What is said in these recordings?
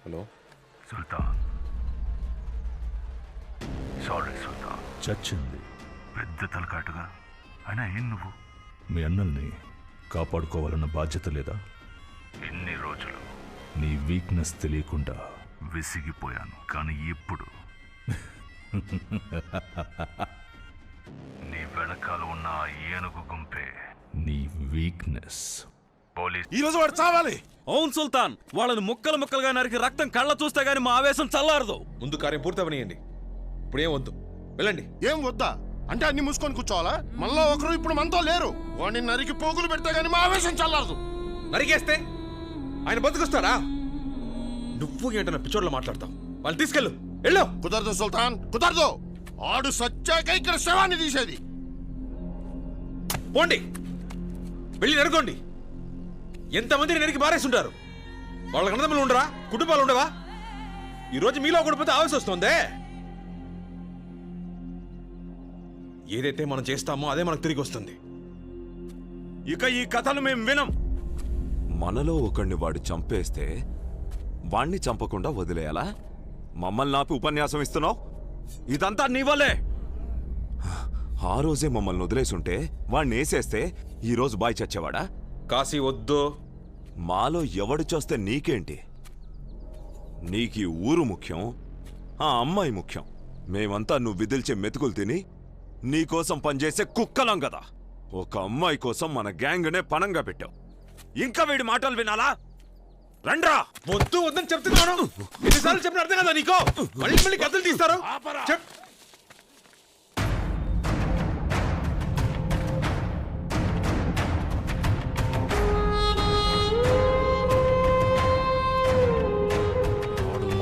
Hello సుల్తాన్. Sorry సుల్తాన్. చచ్చింది. పెద్ద తలకాటుగా అయినా ఏం నువ్వు మీ అన్నల్ని కాపాడుకోవాలన్న బాధ్యత లేదా? ఇన్ని రోజులు నీ వీక్నెస్ తెలియకుండా విసిగిపోయాను, కానీ ఇప్పుడు నీ వెనకాల ఉన్న ఆ ఏనుగు గుంపే నీ వీక్నెస్. పోలీస్ ఈ రోజు వాడు చావాలి. అవును సుల్తాన్, వాళ్ళని ముక్కలు ముక్కలుగా నరికి రక్తం కళ్ళ చూస్తే గానీ మా ఆవేశం చల్లారదు. ముందు కార్యం పూర్తి అవనియండి. ఇప్పుడు ఏం వద్దు, వెళ్ళండి. ఏం వద్దా అంటే అన్ని మూసుకొని కూర్చోవాలా? మళ్ళా ఒకరు ఇప్పుడు మనతో లేరు. వాడిని నరికి పోగులు పెడితే గానీ మా ఆవేశం చల్లారదు. నరికేస్తే ఆయన బతుకొస్తారా? నువ్వు ఏంటన్నా పిచ్చోడ్లో మాట్లాడతావు. వాళ్ళు తీసుకెళ్ళు, వెళ్ళు. కుదరదు సుల్తాన్, కుదరదు. ఆడు సచ్చాక ఇక్కడ శవాన్ని తీసేది. పోండి, వెళ్ళి నరుకోండి. ఎంతమందిని నరికి మారేస్తుంటారు. వాళ్ళ అన్నదమ్ములు ఉండరా? కుటుంబాలు ఉండవా? ఈరోజు మీలో ఒకటిపోతే ఆవేశం వస్తుందే. ఏదైతే మనం చేస్తామో అదే మనకు తిరిగి వస్తుంది. ఇక ఈ కథలు మేము వినం. మనలో ఒకడిని వాడు చంపేస్తే వాణ్ణి చంపకుండా వదిలేయాలా? మమ్మల్ని ఆపి ఉపన్యాసం ఇస్తున్నావు? ఇదంతా నీ వల్లే. ఆ రోజే మమ్మల్ని వదిలేసుంటే వాణ్ణి వేసేస్తే ఈరోజు బాయ్ చచ్చేవాడా? కాశీ వద్దు. మాలో ఎవడు చేస్తే నీకేంటి? నీకీ ఊరు ముఖ్యం, ఆ అమ్మాయి ముఖ్యం. మేమంతా నువ్వు విదిల్చే మెతుకులు తిని నీకోసం పనిచేసే కుక్కలం కదా. ఒక అమ్మాయి కోసం మన గ్యాంగ్నే పణంగా పెట్టావు. ఇంకా వీడి మాటలు వినాలా? రండ్రా. వద్దు వద్దని చెప్తున్నాను. ఎన్నిసార్లు చెప్పిన అర్థం కదా నీకో? మళ్ళీ మళ్ళీ కథలు తీస్తారు.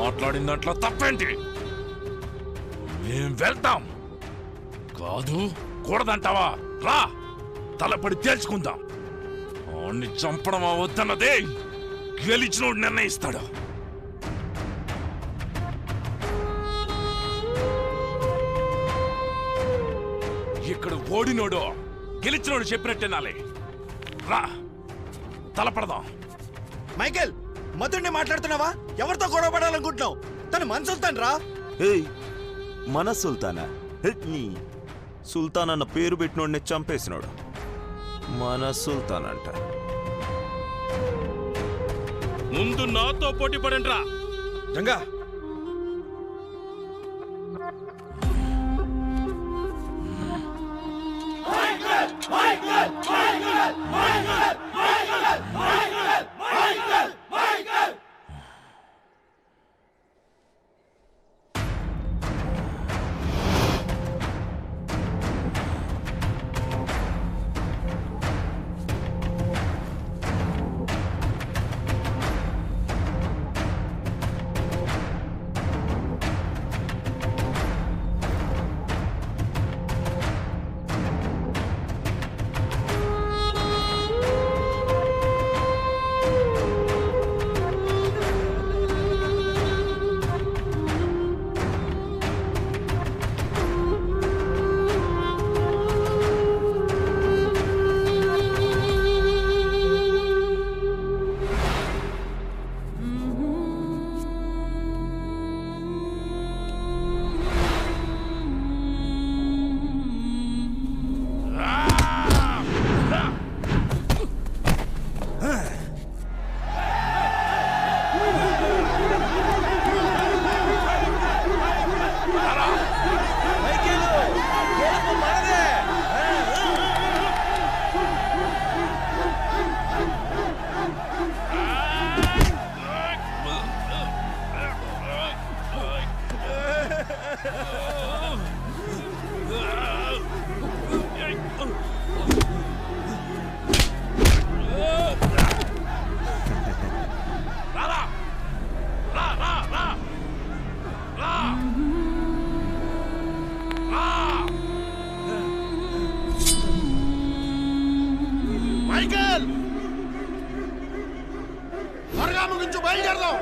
మాట్లాడిన దాంట్లో తప్పేంటి? మేం వెళ్తాం. కాదు కూడదంటావా? రా, తలపడి తేల్చుకుందాం. వాణ్ణి చంపడం అవద్దన్నదే గెలిచినోడు నిర్ణయిస్తాడు. ఇక్కడ ఓడినోడు గెలిచినోడు చెప్పినట్టేనాలే. రా, తలపడదాం. మైకేల్, మధుడిని మాట్లాడుతున్నావా? ఎవరితో గొడవ పడాలనుకుంటున్నావు? తను మన సుల్తాన్ రా. ఏయ్, మన సుల్తానా? సుల్తాన్ అన్న పేరు పెట్టినోడిని చంపేసినోడు మన సుల్తాన్ అంట. ముందు నాతో పోటీ పడండి రా. జంగా, మైకేల్, త్వరగా ముగించు, బయలుదేరదాం.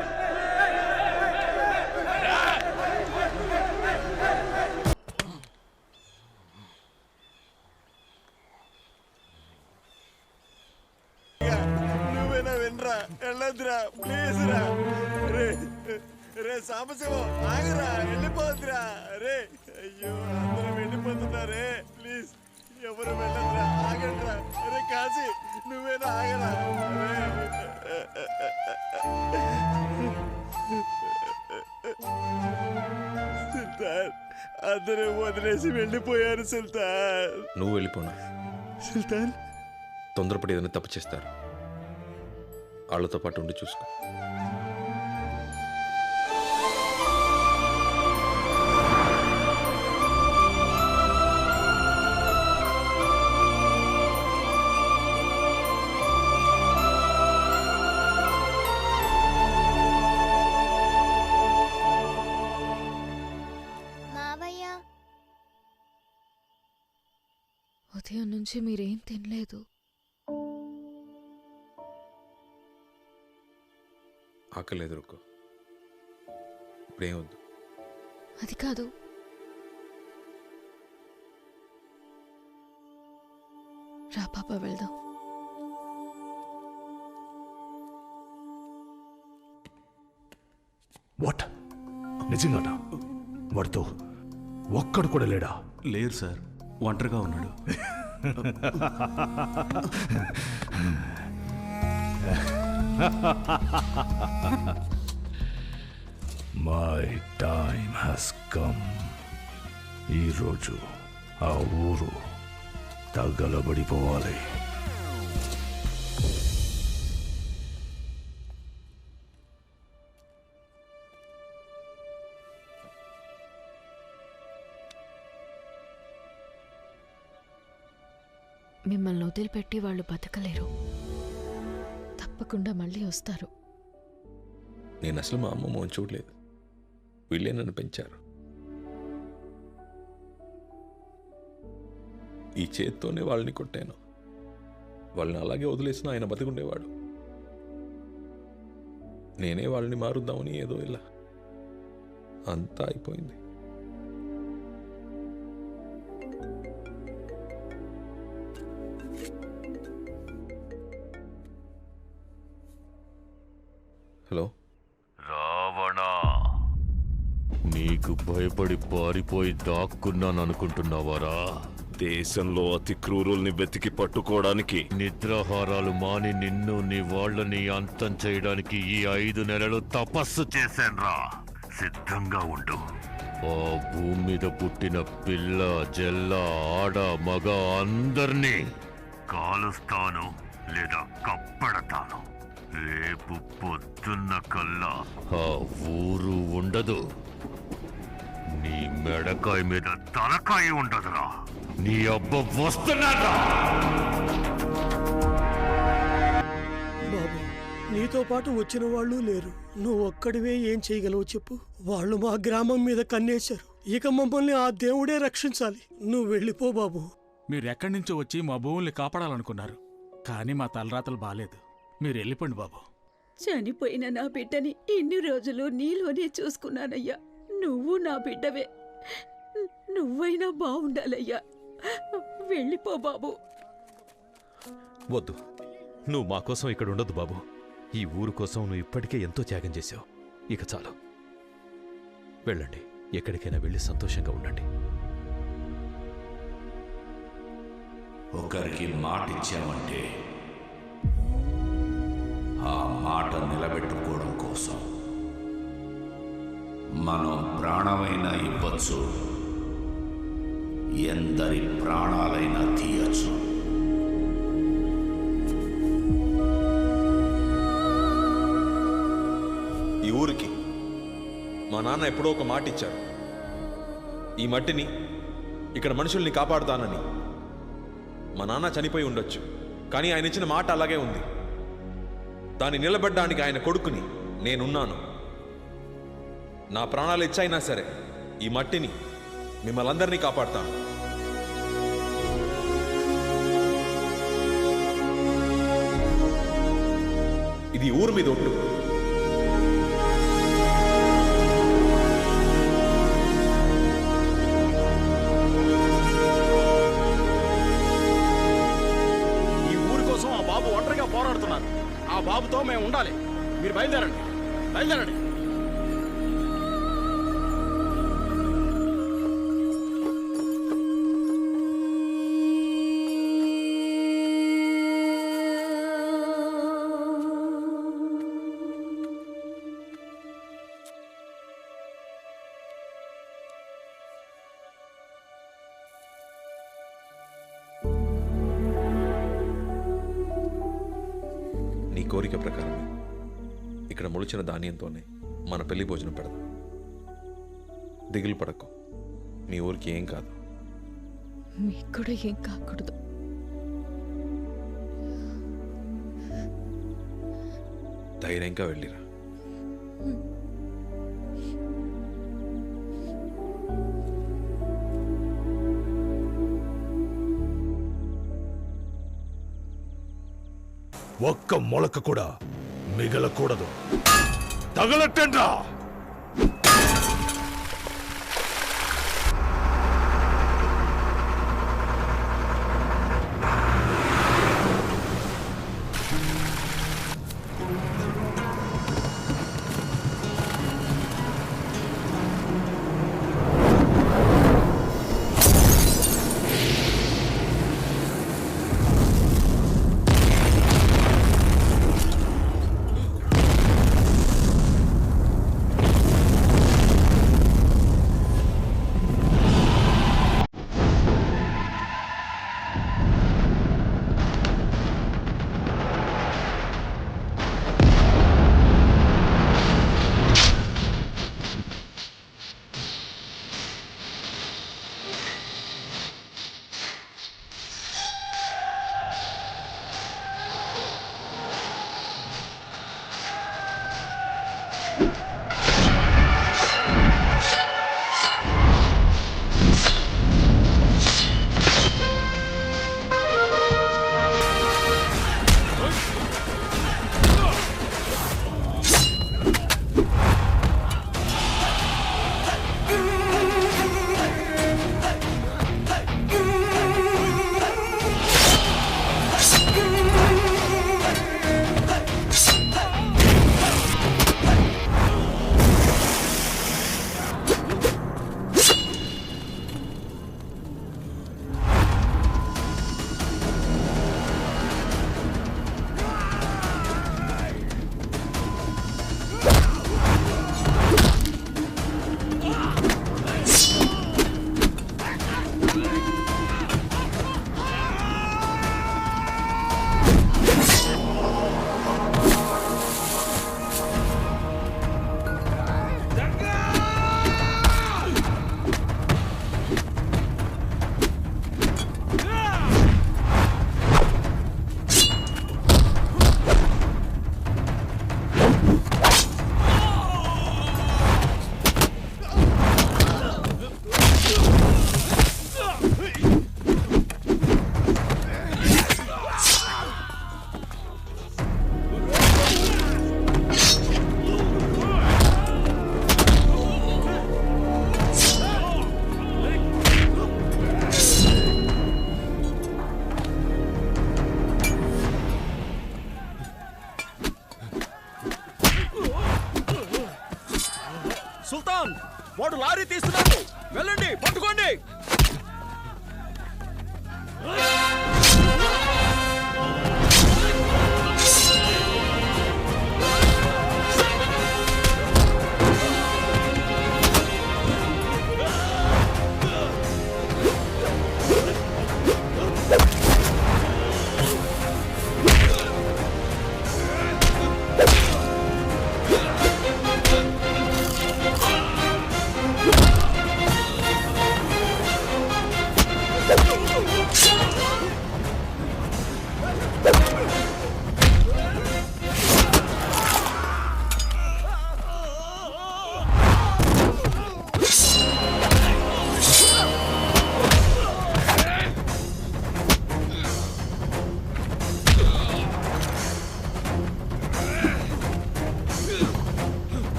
నువ్వేనా వినరా? వెళ్ళిపోద్దురా ప్లీజ్ రా రే రే సాంబశివం ఆగరా వెళ్ళిపోద్దురా రే అయ్యో అందరూ వెళ్ళిపోతున్నారే ప్లీజ్ ఎవరు వెళ్ళదురా ఆగండిరా అరే కాశీ నువ్వేనా ఆగరా సుల్తాన్ అందరూ వదిలేసి వెళ్ళిపోయారు సుల్తాన్. నువ్వు వెళ్ళిపోనా? సుల్తాన్ తొందరపడి ఏదైనా తప్పు చేస్తారు. వాళ్ళతో పాటు ఉండి చూసుకో. ఉదయం నుంచి మీరేం తినలేదు. ఆకలేదు రుక్కో. ఇప్పుడేం వద్దు. అది కాదు, రా పాప వెళ్దాం. వాట్? నిజంగానా? వాడితో ఒక్కడు కూడా లేడా? లేరు సార్, ఒంటరిగా ఉన్నాడు. My time has come. ఈరోజు ఆ ఊరు తగలబడిపోవాలి. మిమ్మల్ని వదిలిపెట్టి వాళ్ళు బతకలేరు. తప్పకుండా మళ్ళీ వస్తారు. నేను అసలు మా అమ్మ మోహన్ చూడలేదు. వీళ్ళే నన్ను పెంచారు. ఈ చేత్తోనే వాళ్ళని కొట్టాను. వాళ్ళని అలాగే వదిలేసిన ఆయన బతికుండేవాడు. నేనే వాళ్ళని మారుద్దామని ఏదో ఇలా అంతా అయిపోయింది. హలో రావణా, నీకు భయపడి పారిపోయి దాక్కున్నాననుకుంటున్నావారా? దేశంలో అతి క్రూరుల్ని వెతికి పట్టుకోవడానికి నిద్రాహారాలు మాని నిన్ను నీ వాళ్ళని అంతం చేయడానికి ఈ 5 నెలలు తపస్సు చేశాన్రా. సిద్ధంగా ఉండు. ఆ భూమి మీద పుట్టిన పిల్ల జల్ల ఆడ మగ అందర్నీ కాలుస్తాను లేదా కప్పడతాను. రేపు పొద్దున్న కల్లా ఆ ఊరు ఉండదు. నీ మెడకాయ మీద తలకాయ ఉండదురా. నీ అబ్బ వస్తున్నారా? బాబు, నీతో పాటు వచ్చిన వాళ్ళు లేరు. నువ్వు ఒక్కడివే ఏం చేయగలవు చెప్పు. వాళ్ళు మా గ్రామం మీద కన్నేశారు. ఇక మమ్మల్ని ఆ దేవుడే రక్షించాలి. నువ్వు వెళ్ళిపో బాబు. మీరెక్కడి నుంచో వచ్చి మా భూముల్ని కాపాడాలనుకున్నారు, కానీ మా తలరాతలు బాలేదు. మీరు వెళ్ళిపోండి బాబు. చనిపోయిన నా బిడ్డని ఇన్ని రోజులు నీలోనే చూసుకున్నానయ్యా. నువ్వు నా బిడ్డవే. నువ్వైనా బాగుండాలయ్యా. వెళ్ళిపో బాబు. వద్దు, నువ్వు మా కోసం ఇక్కడ ఉండదు బాబు. ఈ ఊరు కోసం నువ్వు ఇప్పటికే ఎంతో త్యాగం చేశావు. ఇక చాలు, వెళ్ళండి. ఎక్కడికైనా వెళ్ళి సంతోషంగా ఉండండి. ఒకరికి మాట ఇచ్చామంటే ఆ మాట నిలబెట్టుకోవడం కోసం మనం ప్రాణమైనా ఇవ్వచ్చు, ఎందరి ప్రాణాలైనా తీయచ్చు. ఈ ఊరికి మా నాన్న ఎప్పుడో ఒక మాట ఇచ్చారు. ఈ మట్టిని, ఇక్కడ మనుషుల్ని కాపాడుతానని. మా నాన్న చనిపోయి ఉండొచ్చు, కానీ ఆయన ఇచ్చిన మాట అలాగే ఉంది. దాన్ని నిలబడ్డానికి ఆయన కొడుకుని నేనున్నాను. నా ప్రాణాలు ఇచ్చైనా సరే ఈ మట్టిని, మిమ్మల్ని అందరినీ కాపాడుతాను. ఇది ఊరు మీద ఒట్టు. ఈ ఊరి కోసం ఆ బాబు ఒంటరిగా పోరాడుతున్నారు. ఆ బాబుతో మేము ఉండాలి. మీరు బయలుదేరండి, బయలుదేరండి. నీ కోరిక ప్రకారమే ఇక్కడ మొలిచిన ధాన్యంతోనే మన పెళ్లి భోజనం పెడదాం. దిగులు పడకు, మీ ఊరికి ఏం కాదు. మీకు కూడా ఏం కాకూడదు. ధైర్యంగా వెళ్ళిరా. ఒక్క మొలక కూడా మిగలకూడదు. తగలట్టండ్రా. సుల్తాన్, వాడు లారీ తీస్తున్నాడు, వెళ్ళండి, పట్టుకోండి.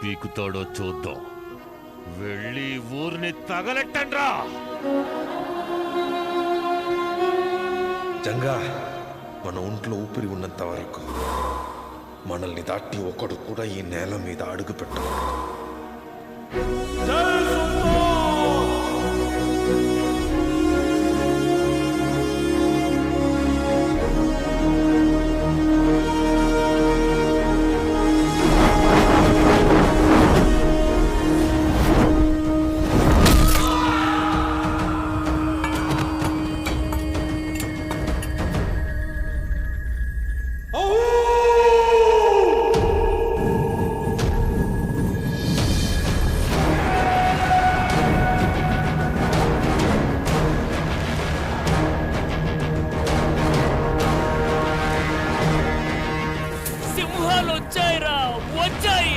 పీకుతాడో చూద్దాం. వెళ్ళి ఊరిని తగలెట్టండ్రా. జంగా, మన ఒంట్లో ఊపిరి ఉన్నంత వరకు మనల్ని దాటి ఒకడు కూడా ఈ నేల మీద అడుగు పెట్టకూడదు. సింహాలు వచ్చాయిరా, వచ్చాయి.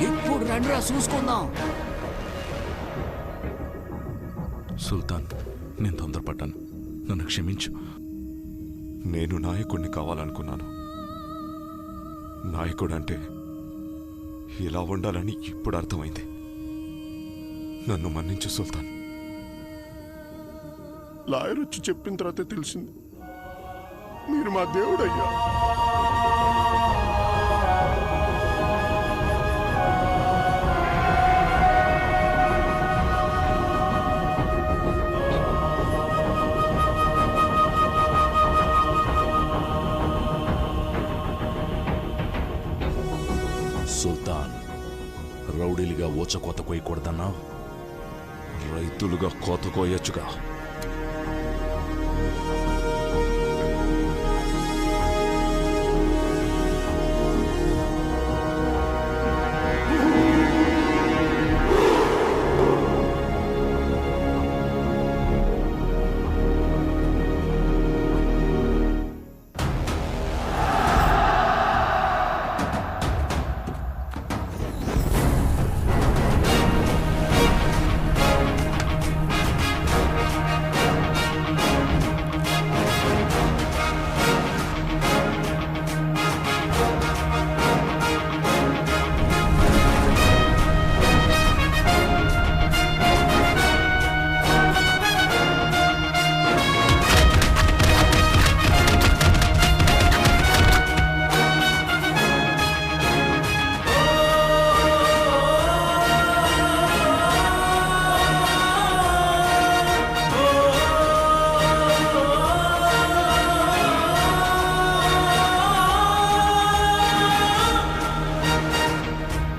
ఇప్పుడు రండిరా చూసుకుందాం. సుల్తాన్, నేను తొందరపడ్డాను, నన్ను క్షమించు. నేను నాయకుడిని కావాలనుకున్నాను. నాయకుడు అంటే ఇలా ఉండాలని ఇప్పుడు అర్థమైంది. నన్ను మన్నించు సుల్తాన్. లాయర్ వచ్చి చెప్పిన తర్వాత తెలిసింది మీరు మా దేవుడయ్యా. సుల్తాన్, రౌడీలుగా ఊచకోత కోయకూడదన్నావు, రైతులుగా కోత కోయొచ్చుగా.